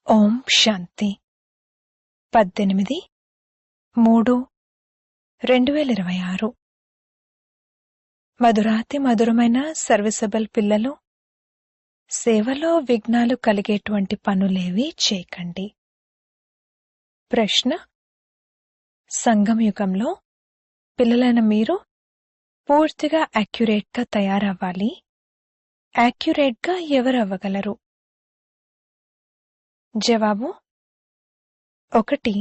ఓం శాంతి 18/3/2026 మధురాతి మధురమైన సర్వీసబుల్ పిల్లలు, సేవలో విఘ్నాలు కలిగేటువంటి పనులేవీ చేయకండి. ప్రశ్న: సంగమ యుగంలో పిల్లలైన మీరు పూర్తిగా యాక్యురేట్గా తయారవ్వాలి. యాక్యురేట్గా ఎవరవ్వగలరు? జవాబు: 1.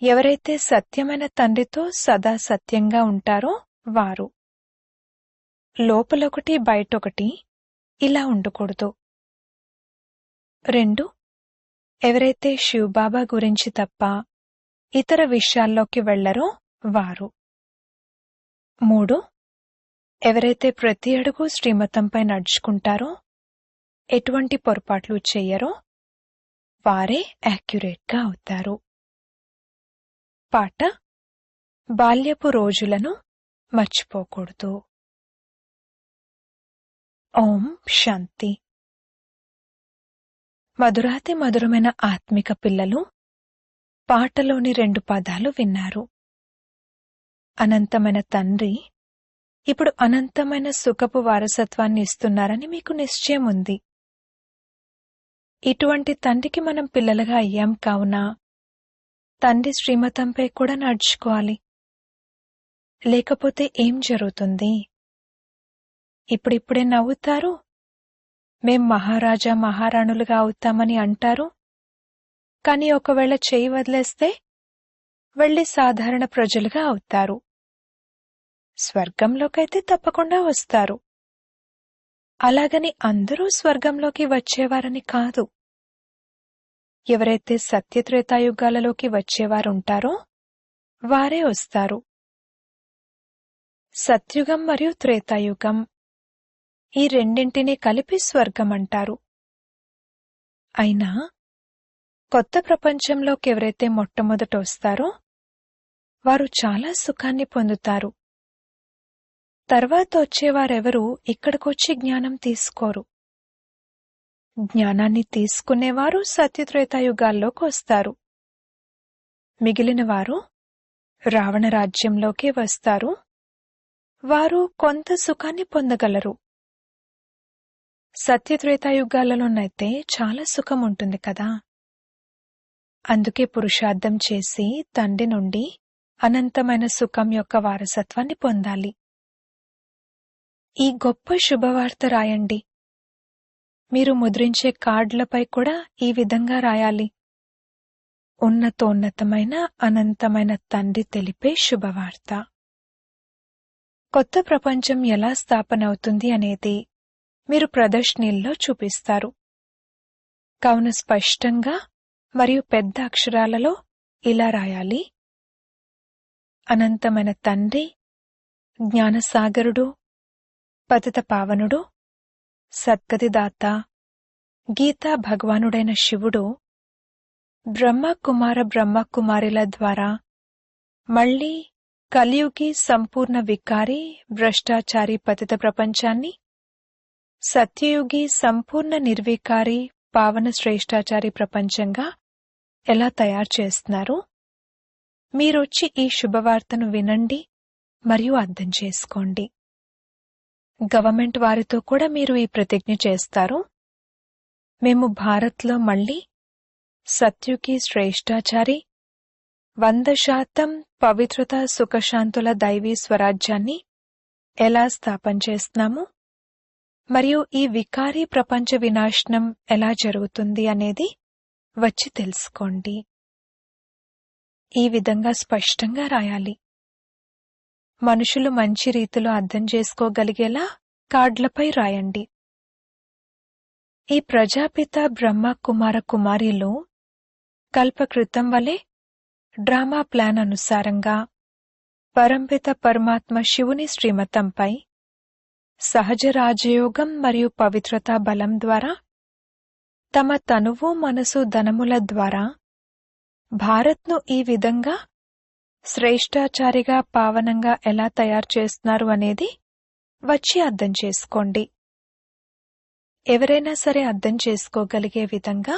ఎవరైతే సత్యమైన తండ్రితో సదా సత్యంగా ఉంటారో వారు. లోపలొకటి బయటొకటి ఇలా ఉండకూడదు. 2. ఎవరైతే శివబాబా గురించి తప్ప ఇతర విషయాల్లోకి వెళ్లరో వారు. 3. ఎవరైతే ప్రతి అడుగు శ్రీమతంపై నడుచుకుంటారో, ఎటువంటి పొరపాట్లు చెయ్యరో వారే యాక్యురేట్గా అవుతారు. పాట: బాల్యపు రోజులను మర్చిపోకూడదు. ఓం శాంతి. మధురాతి మధురమైన ఆత్మిక పిల్లలు, పాటలోని 2 పదాలు విన్నారు. అనంతమైన తండ్రి ఇప్పుడు అనంతమైన సుఖపు వారసత్వాన్ని ఇస్తున్నారని మీకు నిశ్చయం ఉంది. ఇటువంటి తండ్రికి మనం పిల్లలుగా అయ్యాం కావున తండ్రి శ్రీమతంపై కూడా నడుచుకోవాలి. లేకపోతే ఏం జరుగుతుంది? ఇప్పుడిప్పుడే నవ్వుతారు, మేం మహారాజా మహారాణులుగా అవుతామని అంటారు. కాని ఒకవేళ చేయి వదిలేస్తే వెళ్ళి సాధారణ ప్రజలుగా అవుతారు. స్వర్గంలోకైతే తప్పకుండా వస్తారు. అలాగని అందరూ స్వర్గంలోకి వచ్చేవారని కాదు. ఎవరైతే సత్యత్రేతాయుగాలలోకి వచ్చేవారుంటారో వారే వస్తారు. సత్యుగం మరియు త్రేతాయుగం, ఈ రెండింటినీ కలిపి స్వర్గం అంటారు. అయినా కొత్త ప్రపంచంలోకి ఎవరైతే మొట్టమొదట వస్తారో వారు చాలా సుఖాన్ని పొందుతారు. తర్వాత వచ్చేవారెవరూ ఇక్కడికొచ్చి జ్ఞానం తీసుకోరు. జ్ఞానాన్ని తీసుకునేవారు సత్యత్రేతాయుగాల్లోకి వస్తారు. మిగిలిన వారు రావణ రాజ్యంలోకి వస్తారు. వారు కొంత సుఖాన్ని పొందగలరు. సత్యత్రేతాయుగాలలోనైతే చాలా సుఖం ఉంటుంది కదా. అందుకే పురుషార్థం చేసి తండ్రి నుండి అనంతమైన సుఖం యొక్క వారసత్వాన్ని పొందాలి. ఈ గొప్ప శుభవార్త రాయండి. మీరు ముద్రించే కార్డులపై కూడా ఈ విధంగా రాయాలి: ఉన్నతోన్నతమైన అనంతమైన తండ్రి తెలిపే శుభవార్త. కొత్త ప్రపంచం ఎలా స్థాపన అవుతుంది అనేది మీరు ప్రదర్శనల్లో చూపిస్తారు. కావున స్పష్టంగా మరియు పెద్ద అక్షరాలలో ఇలా రాయాలి: అనంతమైన తండ్రి, జ్ఞానసాగరుడు, పతిత పావనుడు, సద్గతిదాత, గీతా భగవానుడైన శివుడు బ్రహ్మకుమార బ్రహ్మకుమారిల ద్వారా మళ్లీ కలియుగి సంపూర్ణ వికారి భ్రష్టాచారి పతిత ప్రపంచాన్ని సత్యయుగి సంపూర్ణ నిర్వికారి పావన శ్రేష్టాచారి ప్రపంచంగా ఎలా తయారు చేస్తున్నారు? మీరొచ్చి ఈ శుభవార్తను వినండి మరియు అర్థం చేసుకోండి. గవర్నమెంట్ వారితో కూడా మీరు ఈ ప్రతిజ్ఞ చేస్తారు: మేము భారత్లో మళ్లీ సత్యుకి శ్రేష్టాచారి 100% పవిత్రత సుఖశాంతుల దైవీ స్వరాజ్యాన్ని ఎలా స్థాపన చేస్తున్నాము మరియు ఈ వికారీ ప్రపంచ వినాశనం ఎలా జరుగుతుంది అనేది వచ్చి తెలుసుకోండి. ఈ విధంగా స్పష్టంగా రాయాలి. మనుషులు మంచి రీతిలో అర్థం చేసుకోగలిగేలా కార్డులపై రాయండి. ఈ ప్రజాపిత బ్రహ్మ కుమార కుమారిలు కల్పకృతం వలె డ్రామా ప్లాన్ అనుసారంగా పరంపిత పరమాత్మ శివుని శ్రీమతంపై సహజ రాజయోగం మరియు పవిత్రతా బలం ద్వారా తమ తనువు మనసు ధనముల ద్వారా భారత్ను ఈ విధంగా శ్రేష్టాచారిగా పావనంగా ఎలా తయారు చేస్తున్నారు అనేది వచ్చి అర్థం చేసుకోండి. ఎవరైనా సరే అర్థం చేసుకోగలిగే విధంగా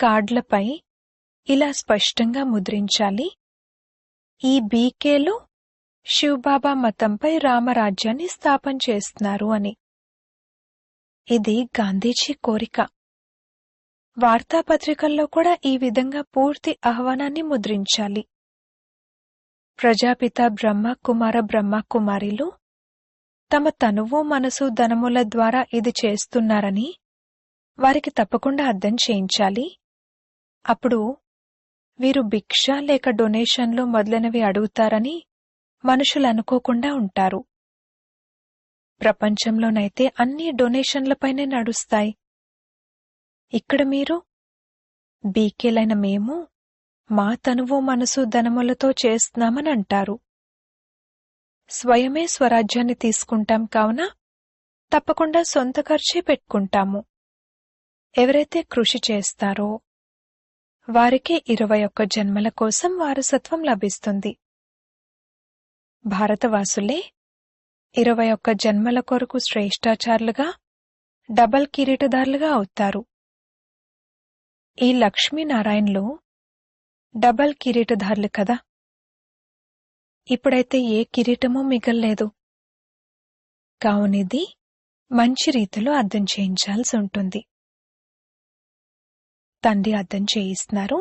కార్డులపై ఇలా స్పష్టంగా ముద్రించాలి, ఈ బీకేలు శివబాబా మతంపై రామరాజ్యాన్ని స్థాపన చేస్తున్నారు అని. ఇది గాంధీజీ కోరిక. వార్తాపత్రికల్లో కూడా ఈ విధంగా పూర్తి ఆహ్వానాన్ని ముద్రించాలి. ప్రజాపిత బ్రహ్మ కుమార బ్రహ్మ కుమారిలు తమ తనువు మనసు ధనముల ద్వారా ఇది చేస్తున్నారని వారికి తప్పకుండా అర్థం చేయించాలి. అప్పుడు వీరు భిక్ష లేక డొనేషన్లు మొదలైనవి అడుగుతారని మనుషులు అనుకోకుండా ఉంటారు. ప్రపంచంలోనైతే అన్ని డొనేషన్లపైనే నడుస్తాయి. ఇక్కడ మీరు బీకేలైన మేము మా తనువు మనసు ధనములతో చేస్తున్నామని అంటారు. స్వయమే స్వరాజ్యాన్ని తీసుకుంటాం కావున తప్పకుండా సొంత ఖర్చే పెట్టుకుంటాము. ఎవరైతే కృషి చేస్తారో వారికే 21 జన్మల కోసం వారసత్వం లభిస్తుంది. భారతవాసులే 21 జన్మల కొరకు శ్రేష్టాచారులుగా డబల్ కిరీటదారులుగా అవుతారు. ఈ లక్ష్మీనారాయణలు డబల్ కిరీటదారులు కదా. ఇప్పుడైతే ఏ కిరీటమూ మిగల్లేదు. కావునిది మంచి రీతిలో అర్థం చేయించాల్సి ఉంటుంది. తండ్రి అర్థం చేయిస్తున్నారు,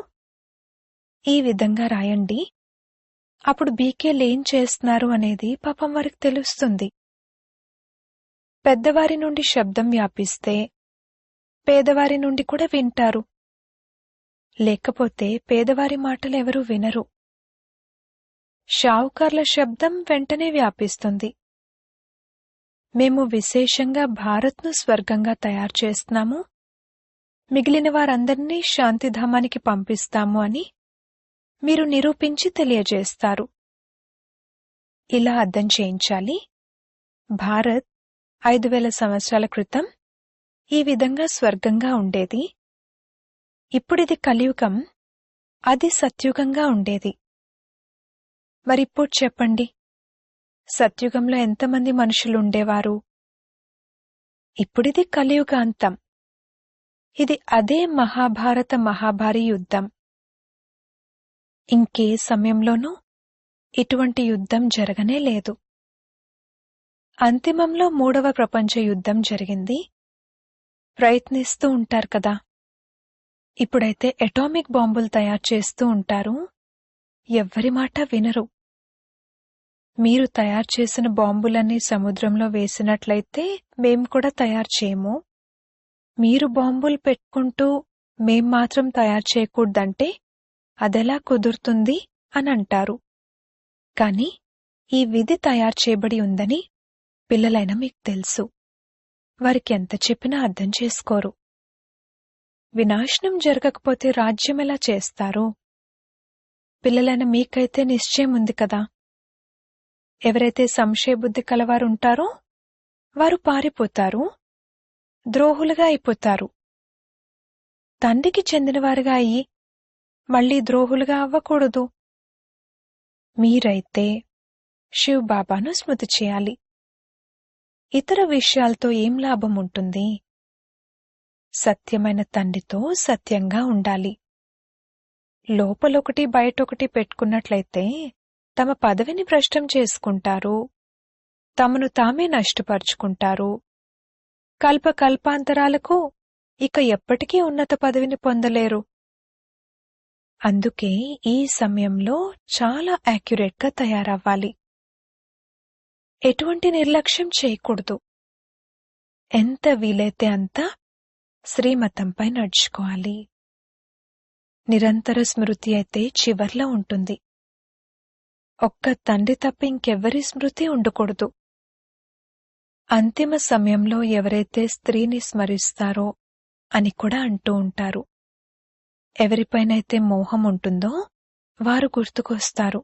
ఈ విధంగా రాయండి. అప్పుడు బీకేలేం చేస్తున్నారు అనేది పాపం వారికి తెలుస్తుంది. పెద్దవారి నుండి శబ్దం వ్యాపిస్తే పేదవారి నుండి కూడా వింటారు. లేకపోతే పేదవారి మాటలు ఎవరూ వినరు. షావుకార్ల శబ్దం వెంటనే వ్యాపిస్తుంది. మేము విశేషంగా భారత్ను స్వర్గంగా తయారు చేస్తున్నాము, మిగిలిన వారందరినీ శాంతిధామానికి పంపిస్తాము అని మీరు నిరూపించి తెలియజేస్తారు. ఇలా అర్థం చేయించాలి. భారత్ 5000 సంవత్సరాల క్రితం ఈ విధంగా స్వర్గంగా ఉండేది. ఇప్పుడిది కలియుగం, అది సత్యుగంగా ఉండేది. మరిప్పుడు చెప్పండి, సత్యుగంలో ఎంతమంది మనుషులుండేవారు? ఇప్పుడిది కలియుగాంతం. ఇది అదే మహాభారత మహాభారీ యుద్ధం. ఇంకే సమయంలోనూ ఇటువంటి యుద్ధం జరగనే లేదు. అంతిమంలో 3వ ప్రపంచ యుద్ధం జరిగింది. ప్రయత్నిస్తూ ఉంటారు కదా. ఇప్పుడైతే అటామిక్ బాంబులు తయారు చేస్తూ ఉంటారు. ఎవ్వరి మాట వినరు. మీరు తయారు చేసిన బాంబులన్నీ సముద్రంలో వేసినట్లయితే మేం కూడా తయారు చేయము. మీరు బాంబులు పెట్టుకుంటూ మేం మాత్రం తయారు చేయకూడదంటే అదెలా కుదురుతుంది అని అంటారు. కాని ఈ విధి తయారు చేయబడి ఉందని పిల్లలైన మీకు తెలుసు. వారికి ఎంత చెప్పినా అర్థం చేసుకోరు. వినాశనం జరగకపోతే రాజ్యం ఎలా చేస్తారు? పిల్లలైన మీకైతే నిశ్చయం ఉంది కదా. ఎవరైతే సంశయబుద్ధి కలవారుంటారో వారు పారిపోతారు, ద్రోహులుగా అయిపోతారు. తండ్రికి చెందినవారుగా అయ్యి మళ్లీ ద్రోహులుగా అవ్వకూడదు. మీరైతే శివబాబాను స్మృతి చేయాలి. ఇతర విషయాలతో ఏం లాభం ఉంటుంది? సత్యమైన తండ్రితో సత్యంగా ఉండాలి. లోపలొకటి బయటొకటి పెట్టుకున్నట్లయితే తమ పదవిని భ్రష్టం చేసుకుంటారు, తమను తామే నష్టపరుచుకుంటారు. కల్పకల్పాంతరాలకు ఇక ఎప్పటికీ ఉన్నత పదవిని పొందలేరు. అందుకే ఈ సమయంలో చాలా యాక్యురేట్గా తయారవ్వాలి. ఎటువంటి నిర్లక్ష్యం చేయకూడదు. ఎంత వీలైతే అంత శ్రీమతంపై నడుచుకోవాలి. నిరంతర స్మృతి అయితే చివర్లో ఉంటుంది. ఒక్క తండ్రి తప్ప ఇంకెవ్వరి స్మృతి ఉండకూడదు. అంతిమ సమయంలో ఎవరైతే స్త్రీని స్మరిస్తారో అని కూడా అంటూ ఉంటారు. ఎవరిపైనైతే మోహం ఉంటుందో వారు గుర్తుకొస్తారు.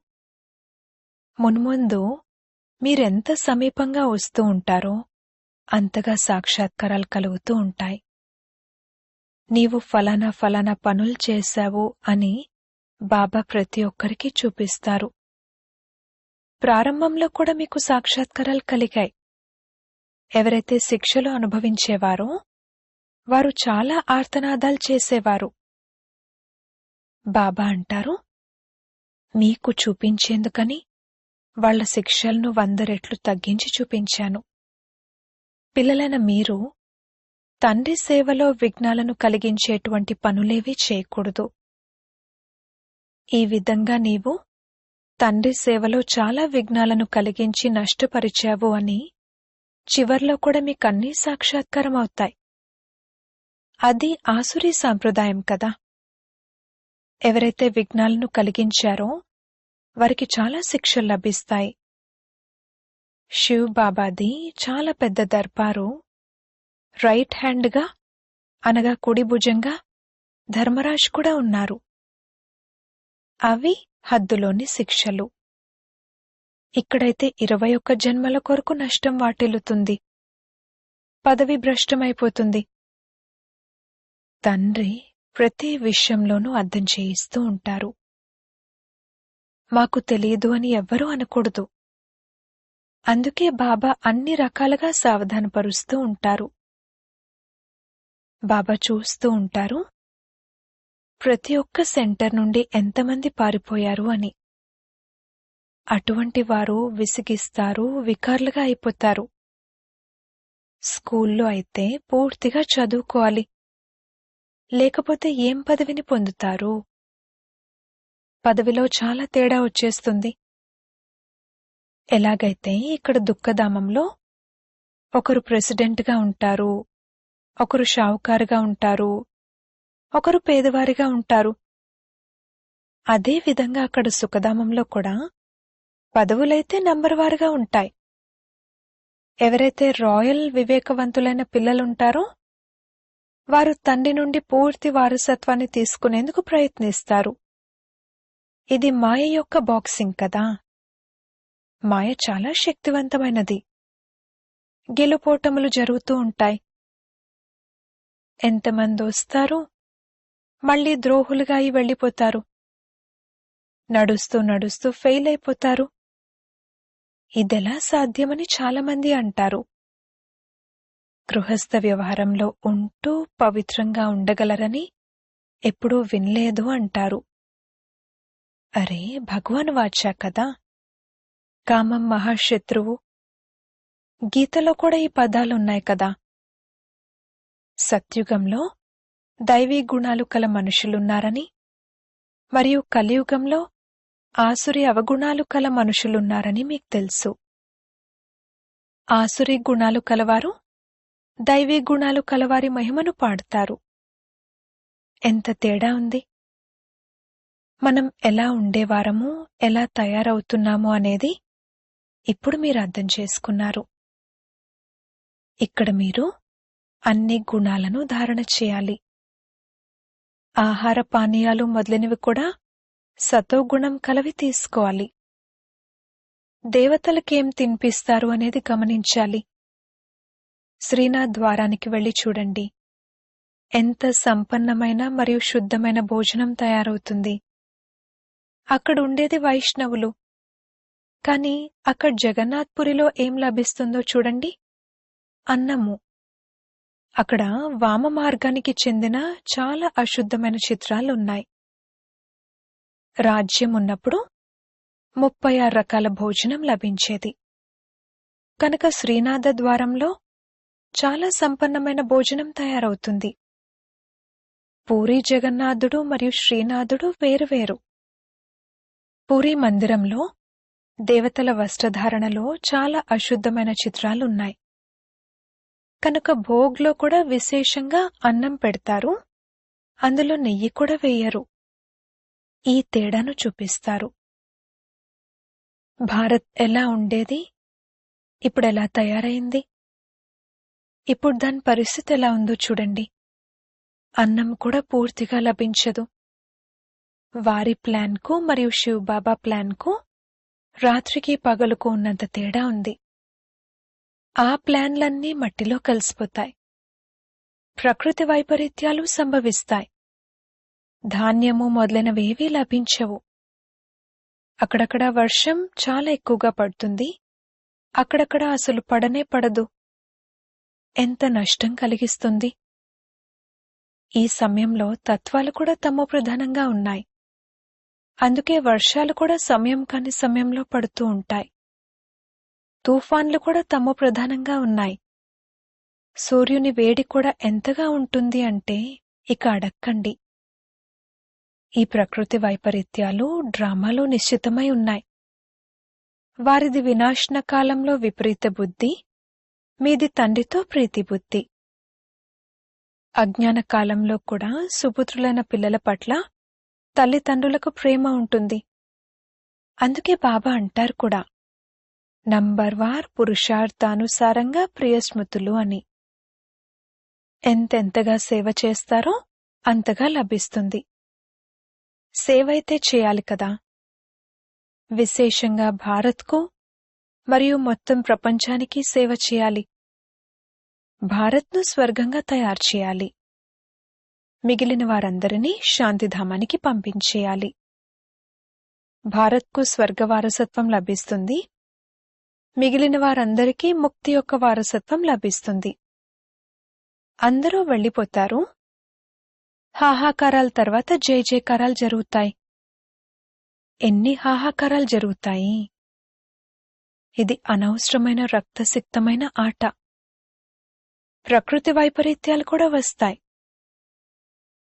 మున్ముందు మీరెంత సమీపంగా వస్తూ ఉంటారో అంతగా సాక్షాత్కారాలు కలుగుతూ ఉంటాయి. నీవు ఫలానా ఫలానా పనులు చేశావు అని బాబా ప్రతి ఒక్కరికి చూపిస్తారు. ప్రారంభంలో కూడా మీకు సాక్షాత్కారాలు కలిగాయి. ఎవరైతే శిక్షలు అనుభవించేవారో వారు చాలా ఆర్తనాదాలు చేసేవారు. బాబా అంటారు, మీకు చూపించేందుకని వాళ్ల శిక్షలను 100 రెట్లు తగ్గించి చూపించాను. పిల్లలైన మీరు తండ్రి సేవలో విఘ్నాలను కలిగించేటువంటి పనులేవీ చేయకూడదు. ఈ విధంగా నీవు తండ్రి సేవలో చాలా విఘ్నాలను కలిగించి నష్టపరిచావు అని చివర్లో కూడా మీకన్నీ సాక్షాత్కారమవుతాయి. అది ఆసురీ సాంప్రదాయం కదా. ఎవరైతే విఘ్నాలను కలిగించారో వారికి చాలా శిక్షలు లభిస్తాయి. శివ్ బాబాది చాలా పెద్ద దర్బారు. రైట్ హ్యాండ్గా అనగా కుడి భుజంగా ధర్మరాజ్ కూడా ఉన్నారు. అవి హద్దులోని శిక్షలు. ఇక్కడైతే 21 జన్మల కొరకు నష్టం వాటిల్లుతుంది. పదవి భ్రష్టమైపోతుంది. తండ్రి ప్రతి విషయంలోనూ అర్థం చేయిస్తూ ఉంటారు. మాకు తెలియదు అని ఎవ్వరూ అనకూడదు. అందుకే బాబా అన్ని రకాలుగా సావధానపరుస్తూ ఉంటారు. బాబా చూస్తూ ఉంటారు ప్రతి ఒక్క సెంటర్ నుండి ఎంతమంది పారిపోయారు అని. అటువంటి వారు విసిగిస్తారు, వికార్లుగా అయిపోతారు. స్కూల్లో అయితే పూర్తిగా చదువుకోవాలి, లేకపోతే ఏం పదవిని పొందుతారు? పదవిలో చాలా తేడా వచ్చేస్తుంది. ఎలాగైతే ఇక్కడ దుఃఖధామంలో ఒకరు ప్రెసిడెంట్గా ఉంటారు, ఒకరు షావుకారుగా ఉంటారు, ఒకరు పేదవారిగా ఉంటారు. అదే విధంగా అక్కడ సుఖధామంలో కూడా పదవులైతే నంబర్వారుగా ఉంటాయి. ఎవరైతే రాయల్ వివేకవంతులైన పిల్లలుంటారో వారు తండ్రి నుండి పూర్తి వారసత్వాన్ని తీసుకునేందుకు ప్రయత్నిస్తారు. ఇది మాయ యొక్క బాక్సింగ్ కదా. మాయ చాలా శక్తివంతమైనది. గెలుపోటములు జరుగుతూ ఉంటాయి. ఎంతమంది వస్తారు, మళ్లీ ద్రోహులుగా అయి వెళ్లిపోతారు. నడుస్తూ నడుస్తూ ఫెయిల్ అయిపోతారు. ఇదెలా సాధ్యమని చాలామంది అంటారు. గృహస్థ వ్యవహారంలో ఉంటూ పవిత్రంగా ఉండగలరని ఎప్పుడూ వినలేదు అంటారు. అరే, భగవాన్ వాచా కదా. కామం మహాశత్రువు. గీతలో కూడా ఈ పదాలున్నాయి కదా. సత్యుగంలో దైవీ గుణాలు కల మనుషులున్నారని, మరియు కలియుగంలో ఆసురి అవగుణాలు కల మనుషులున్నారని మీకు తెలుసు. ఆసురి గుణాలు కలవారు దైవీ గుణాలు కలవారి మహిమను పాడుతారు. ఎంత తేడా ఉంది! మనం ఎలా ఉండేవారమో, ఎలా తయారవుతున్నామో అనేది ఇప్పుడు మీరు అర్థం చేసుకున్నారు. ఇక్కడ మీరు అన్ని గుణాలను ధారణ చేయాలి. ఆహార పానీయాలు మొదలైనవి కూడా సతోగుణం కలవి తీసుకోవాలి. దేవతలకేం తినిపిస్తారు అనేది గమనించాలి. శ్రీనాథ్ ద్వారానికి వెళ్లి చూడండి. ఎంత సంపన్నమైన మరియు శుద్ధమైన భోజనం తయారవుతుంది. అక్కడుండేది వైష్ణవులు. కాని అక్కడ జగన్నాథ్పురిలో ఏం లభిస్తుందో చూడండి. అన్నము. అక్కడ వామ మార్గానికి చెందిన చాలా అశుద్ధమైన చిత్రాలున్నాయి. రాజ్యం ఉన్నప్పుడు 36 రకాల భోజనం లభించేది. కనుక శ్రీనాథ ద్వారంలో చాలా సంపన్నమైన భోజనం తయారవుతుంది. పూరీ జగన్నాథుడు మరియు శ్రీనాథుడు వేరువేరు. పూరీ మందిరంలో దేవతల వస్త్రధారణలో చాలా అశుద్ధమైన చిత్రాలున్నాయి. కనుక భోగ్లో కూడా విశేషంగా అన్నం పెడతారు, అందులో నెయ్యి కూడా వేయరు. ఈ తేడాను చూపిస్తారు. భారత్ ఎలా ఉండేది, ఇప్పుడెలా తయారైంది. ఇప్పుడు దాని పరిస్థితి ఎలా ఉందో చూడండి. అన్నం కూడా పూర్తిగా లభించదు. వారి ప్లాన్కు మరియు శివబాబా ప్లాన్కు రాత్రికి పగలుకు ఉన్నంత తేడా ఉంది. ఆ ప్లాన్లన్నీ మట్టిలో కలిసిపోతాయి. ప్రకృతి వైపరీత్యాలు సంభవిస్తాయి. ధాన్యము మొదలైనవేవీ లభించవు. అక్కడక్కడ వర్షం చాలా ఎక్కువగా పడుతుంది, అక్కడక్కడ అసలు పడనే పడదు. ఎంత నష్టం కలిగిస్తుంది. ఈ సమయంలో తత్వాలు కూడా తమో ప్రధానంగా ఉన్నాయి. అందుకే వర్షాలు కూడా సమయం కాని సమయంలో పడుతూ ఉంటాయి. తుఫాన్లు కూడా తమో ప్రధానంగా ఉన్నాయి. సూర్యుని వేడి కూడా ఎంతగా ఉంటుంది అంటే ఇక అడక్కండి. ఈ ప్రకృతి వైపరీత్యాలు డ్రామాలో నిశ్చితమై ఉన్నాయి. వారిది వినాశన కాలంలో విపరీత బుద్ధి, మీది తండ్రితో ప్రీతి బుద్ధి. అజ్ఞాన కాలంలో కూడా సుపుత్రులైన పిల్లల పట్ల తల్లిదండ్రులకు ప్రేమ ఉంటుంది. అందుకే బాబా అంటారు కూడా, నంబర్వార్ పురుషార్థానుసారంగా ప్రియస్మృతులు అని. ఎంతెంతగా సేవ చేస్తారో అంతగా లభిస్తుంది. సేవైతే చేయాలి కదా. విశేషంగా భారత్కు మరియు మొత్తం ప్రపంచానికి సేవ చేయాలి. భారత్ను స్వర్గంగా తయారు చేయాలి. మిగిలిన వారందరినీ శాంతిధామానికి పంపించేయాలి. భారత్కు స్వర్గ వారసత్వం లభిస్తుంది. మిగిలిన వారందరికీ ముక్తి యొక్క వారసత్వం లభిస్తుంది. అందరూ వెళ్ళిపోతారు. హాహాకారాల తర్వాత జై జయకారాలు జరుగుతాయి. ఎన్ని హాహాకారాలు జరుగుతాయి! ఇది అనవసరమైన రక్తసిక్తమైన ఆట. ప్రకృతి వైపరీత్యాలు కూడా వస్తాయి.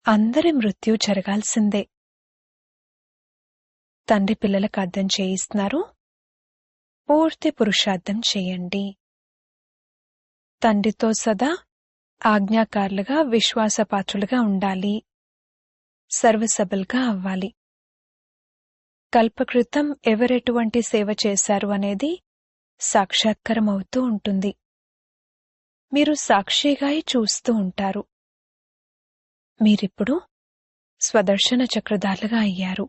అందరి మృత్యు జరగాల్సిందే. తండ్రి పిల్లలకు అర్థం చేయిస్తున్నారు, పూర్తి పురుషార్థం చేయండి. తండ్రితో సదా ఆజ్ఞాకారులుగా విశ్వాసపాత్రులుగా ఉండాలి. సర్వసబల్గా అవ్వాలి. కల్పకృతం ఎవరెటువంటి సేవ చేశారు అనేది సాక్షాత్కారమవుతూ ఉంటుంది. మీరు సాక్షిగా చూస్తూ ఉంటారు. మీరిప్పుడు స్వదర్శన చక్రధారులుగా అయ్యారు.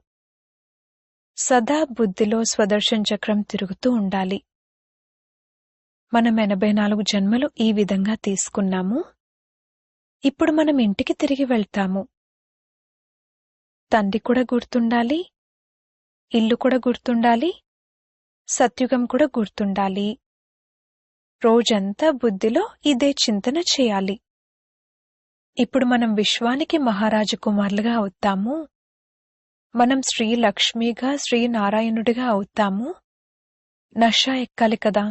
సదా బుద్ధిలో స్వదర్శన చక్రం తిరుగుతూ ఉండాలి. మనం 84 జన్మలు ఈ విధంగా తీసుకున్నాము. ఇప్పుడు మనం ఇంటికి తిరిగి వెళ్తాము. తండ్రి కూడా గుర్తుండాలి, ఇల్లు కూడా గుర్తుండాలి, సత్యుగం కూడా గుర్తుండాలి. రోజంతా బుద్ధిలో ఇదే చింతన చేయాలి. ఇప్పుడు మనం విశ్వానికి మహారాజు కుమారులుగా అవుతాము. మనం శ్రీలక్ష్మిగా శ్రీనారాయణుడిగా అవుతాము. నష ఎక్కాలి కదా.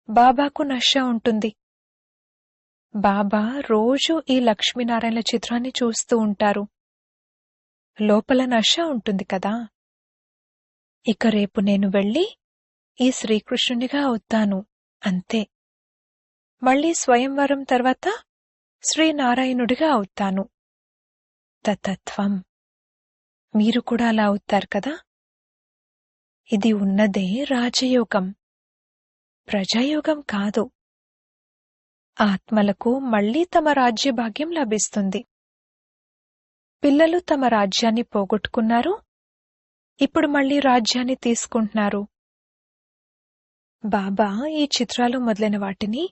బాబాకు నష ఉంటుంది. బాబా రోజూ ఈ లక్ష్మీనారాయణల చిత్రాన్ని చూస్తూ ఉంటారు. లోపల నష ఉంటుంది కదా. ఇక రేపు నేను వెళ్ళి ఈ శ్రీకృష్ణునిగా అవుతాను, అంతే. మళ్ళీ స్వయంవరం తర్వాత శ్రీనారాయణుడిగా అవుతాను. తతత్వం. మీరు కూడా అలా అవుతారు కదా. ఇది ఉన్నదే రాజయోగం, ప్రజాయోగం కాదు. ఆత్మలకు మళ్లీ తమ రాజ్యభాగ్యం లభిస్తుంది. పిల్లలు తమ రాజ్యాన్ని పోగొట్టుకున్నారు, ఇప్పుడు మళ్లీ రాజ్యాన్ని తీసుకుంటున్నారు. బాబా ఈ చిత్రాలు మొదలైన వాటిని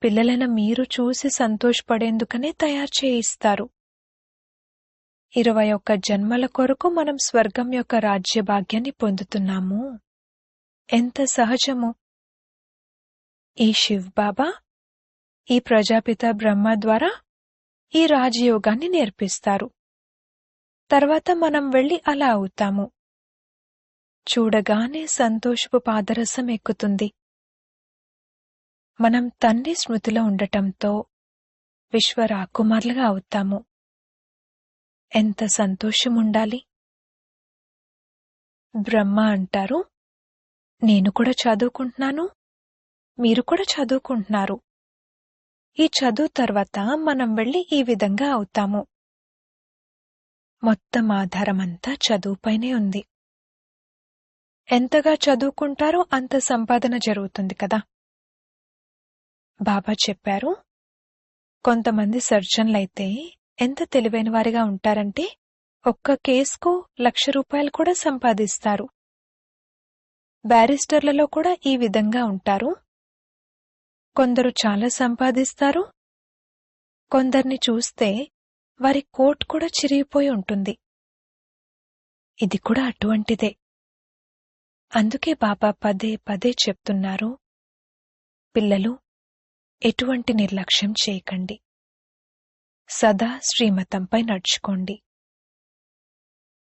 పిల్లలైన మీరు చూసి సంతోషపడేందుకనే తయారు చేయిస్తారు. 21 జన్మల కొరకు మనం స్వర్గం యొక్క రాజ్యభాగ్యాన్ని పొందుతున్నాము. ఎంత సహజము! ఈ శివ్ బాబా ఈ ప్రజాపిత బ్రహ్మ ద్వారా ఈ రాజయోగాన్ని నేర్పిస్తారు. తర్వాత మనం వెళ్ళి అలా అవుతాము. చూడగానే సంతోషపు పాదరసం ఎక్కుతుంది. మనం తండ్రి స్మృతిలో ఉండటంతో విశ్వరాకుమారులుగా అవుతాము. ఎంత సంతోషముండాలి! బ్రహ్మ అంటారు, నేను కూడా చదువుకుంటున్నాను, మీరు కూడా చదువుకుంటున్నారు. ఈ చదువు తర్వాత మనం వెళ్ళి ఈ విధంగా అవుతాము. మొత్తం ఆధారమంతా చదువుపైనే ఉంది. ఎంతగా చదువుకుంటారో అంత సంపాదన జరుగుతుంది కదా. బాబా చెప్పారు, కొంతమంది సర్జన్లైతే ఎంత తెలివైన వారిగా ఉంటారంటే ఒక్క కేసుకు ₹1,00,000 కూడా సంపాదిస్తారు. బ్యారిస్టర్లలో కూడా ఈ విధంగా ఉంటారు. కొందరు చాలా సంపాదిస్తారు. కొందరిని చూస్తే వారి కోట్ కూడా చిరిగిపోయి ఉంటుంది. ఇది కూడా అటువంటిదే. అందుకే బాబా పదే పదే చెప్తున్నారు, పిల్లలు ఎటువంటి నిర్లక్ష్యం చేయకండి. సదా శ్రీమతంపై నడుచుకోండి.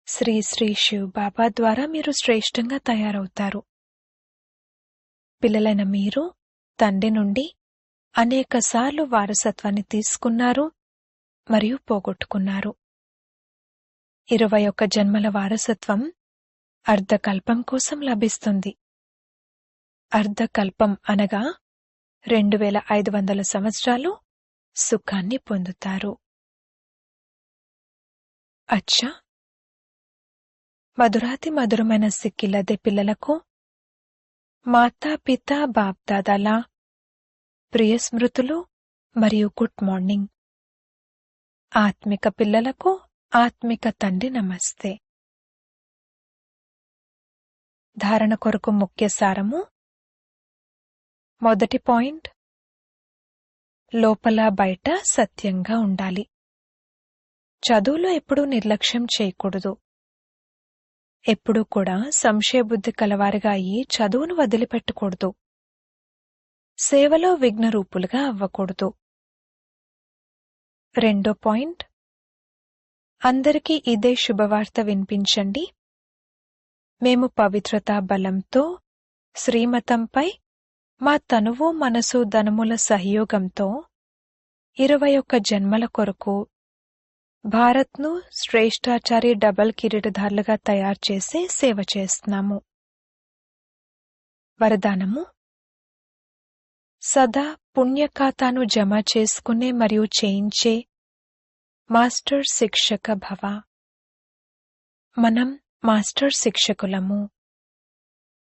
శ్రీ శ్రీ శివ్ బాబా ద్వారా మీరు శ్రేష్టంగా తయారవుతారు. పిల్లలైన మీరు తండ్రి నుండి అనేకసార్లు వారసత్వాన్ని తీసుకున్నారు మరియు పోగొట్టుకున్నారు. 21 జన్మల వారసత్వం అర్ధకల్పం కోసం లభిస్తుంది. అర్ధకల్పం అనగా 2500 సంవత్సరాలు సుఖాన్ని పొందుతారు. అచ్చా, మధురాతి మధురమైన సిక్కిలదే పిల్లలకు మాతాపితా బాప్దాదాల ప్రియ స్మృతులు మరియు గుడ్ మార్నింగ్. ఆత్మిక పిల్లలకు ఆత్మిక తండ్రి నమస్తే. ధారణ కొరకు ముఖ్య సారము. మొదటి పాయింట్, లోపల బయట సత్యంగా ఉండాలి. చదువులో ఎప్పుడూ నిర్లక్ష్యం చేయకూడదు. ఎప్పుడూ కూడా సంశయబుద్ధి కలవారిగా అయ్యి చదువును వదిలిపెట్టకూడదు. సేవలో విఘ్నరూపులుగా అవ్వకూడదు. రెండో పాయింట్, అందరికీ ఇదే శుభవార్త వినిపించండి. మేము పవిత్రతా బలంతో శ్రీమతంపై మా తనువు మనసు ధనముల సహయోగంతో 21 జన్మల కొరకు భారత్ను శ్రేష్టాచారి డబల్ కిరీటధారులుగా తయారు చేసి సేవ చేస్తున్నాము. వరదానము. సదా పుణ్యఖాతాను జమ చేసుకునే మరియు చేయించే మాస్టర్ శిక్షక భవ. మనం మాస్టర్ శిక్షకులము.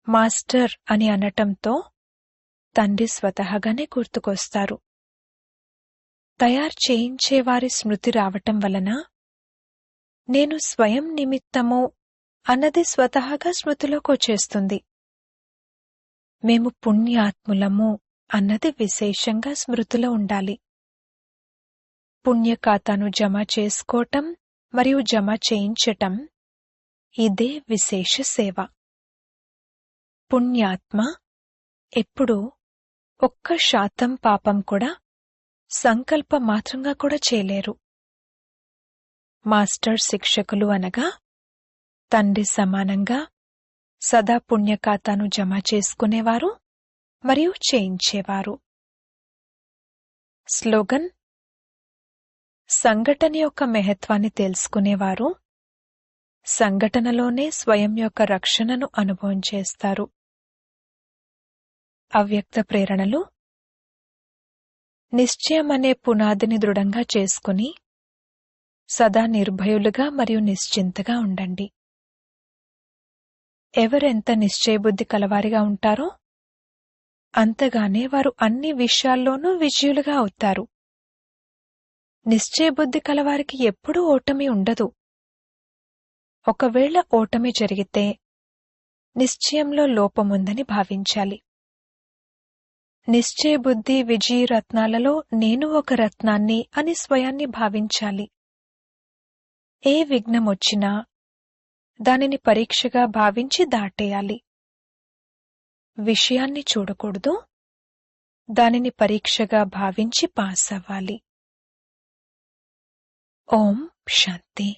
మాస్టర్ అని అనటంతో తండ్రి స్వతహాగానే గుర్తుకొస్తారు. తయారు చేయించేవారి స్మృతి రావటం వలన నేను స్వయం నిమిత్తము అన్నది స్వతహాగా స్మృతిలోకొచ్చేస్తుంది. మేము పుణ్యాత్ములము అన్నది విశేషంగా స్మృతిలో ఉండాలి. పుణ్యఖాతాను జమ చేసుకోవటం మరియు జమ చేయించటం ఇదే విశేష సేవ. పుణ్యాత్మ ఎప్పుడూ 1% పాపం కూడా సంకల్ప మాత్రంగా కూడా చేయలేరు. మాస్టర్ శిక్షకులు అనగా తండ్రి సమానంగా సదా పుణ్యఖాతాను జమ చేసుకునేవారు మరియు చేయించేవారు. స్లోగన్. సంఘటన యొక్క మహత్వాన్ని తెలుసుకునేవారు సంఘటనలోనే స్వయం యొక్క రక్షణను అనుభవం చేస్తారు. అవ్యక్త ప్రేరణలు. నిశ్చయం అనే పునాదిని దృఢంగా చేసుకుని సదా నిర్భయులుగా మరియు నిశ్చింతగా ఉండండి. ఎవరెంత నిశ్చయబుద్ధి కలవారిగా ఉంటారో అంతగానే వారు అన్ని విషయాల్లోనూ విజయులుగా అవుతారు. నిశ్చయబుద్ధి కలవారికి ఎప్పుడూ ఓటమి ఉండదు. ఒకవేళ ఓటమి జరిగితే నిశ్చయంలో లోపముందని భావించాలి. నిశ్చయబుద్ధి విజయరత్నాలలో నేను ఒక రత్నాన్ని అని స్వయాన్ని భావించాలి. ఏ విఘ్నమొచ్చినా దానిని పరీక్షగా భావించి దాటేయాలి. విషయాన్ని చూడకూడదు, దానిని పరీక్షగా భావించి పాస్ అవ్వాలి. ఓం శాంతి.